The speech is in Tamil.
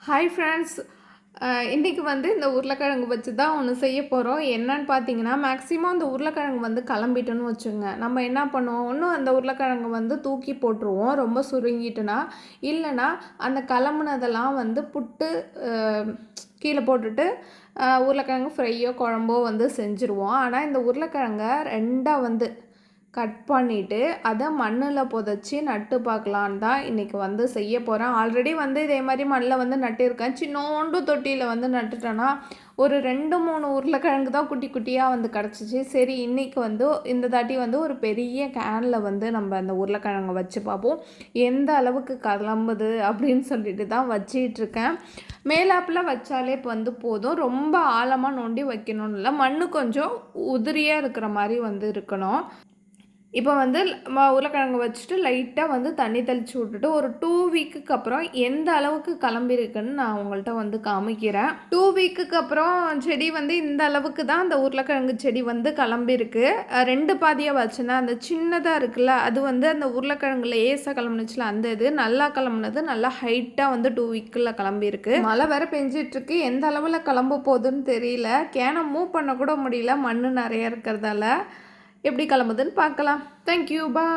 Hi friends. இன்றைக்கி வந்து இந்த உருளைக்கிழங்கு வச்சு தான் ஒன்று செய்ய போகிறோம். என்னன்னு பார்த்தீங்கன்னா, மேக்ஸிமம் அந்த உருளைக்கிழங்கு வந்து கிளம்பிட்டுன்னு வச்சுங்க. நம்ம என்ன பண்ணுவோம், ஒன்றும் அந்த உருளைக்கிழங்கு வந்து தூக்கி போட்டுருவோம் ரொம்ப சுருங்கிட்டுனா, இல்லைனா அந்த கிளம்புனதெல்லாம் வந்து புட்டு கீழே போட்டுட்டு உருளைக்கிழங்கு ஃப்ரையோ குழம்போ வந்து செஞ்சுருவோம். ஆனால் இந்த உருளைக்கிழங்க ரெண்டாக வந்து கட் பண்ணிவிட்டு அதை மண்ணில் புதைச்சி நட்டு பார்க்கலான்னு தான் இன்றைக்கி வந்து செய்ய போகிறேன். ஆல்ரெடி வந்து இதே மாதிரி மண்ணில் வந்து நட்டிருக்கேன். சின்னோண்டு தொட்டியில் வந்து நட்டுட்டேன்னா ஒரு 2-3 உருளைக்கிழங்கு தான் குட்டி குட்டியாக வந்து கிடச்சிச்சு. சரி, இன்றைக்கி வந்து இந்த தாட்டி வந்து ஒரு பெரிய கேனில் வந்து நம்ம அந்த உருளைக்கிழங்கை வச்சு பார்ப்போம் எந்த அளவுக்கு கிளம்புது அப்படின்னு சொல்லிட்டு தான் வச்சிட்ருக்கேன். மேலாப்பில் வச்சாலே இப்போ வந்து போதும், ரொம்ப ஆழமாக நோண்டி வைக்கணும்னு இல்லை, மண் கொஞ்சம் உதிரியாக இருக்கிற மாதிரி வந்து இருக்கணும். இப்போ வந்து உருளைக்கிழங்கு வச்சுட்டு லைட்டாக வந்து தண்ணி தெளித்து விட்டுட்டு ஒரு 2 வீக்குக்கு அப்புறம் எந்த அளவுக்கு கிளம்பியிருக்குன்னு நான் உங்கள்கிட்ட வந்து காமிக்கிறேன். 2 வீக்குக்கு அப்புறம் செடி வந்து இந்த அளவுக்கு தான் அந்த உருளைக்கிழங்கு செடி வந்து கிளம்பியிருக்கு. 2 பாதியாக வச்சுருந்தேன். அந்த சின்னதாக இருக்குல்ல, அது வந்து அந்த உருளைக்கிழங்கு லேசாக கிளம்புனுச்சுல, அந்த இது நல்லா கிளம்புனது, நல்லா ஹைட்டாக வந்து 2 வீக்கில் கிளம்பியிருக்கு. மழை வேறு பெஞ்சிட்ருக்கு, எந்த அளவில் கிளம்ப போகுதுன்னு தெரியல. கேனை மூவ் பண்ண கூட முடியல, மண் நிறைய இருக்கிறதால. எப்படி கிளம்புதுன்னு பார்க்கலாம். தேங்க்யூ, பாய்.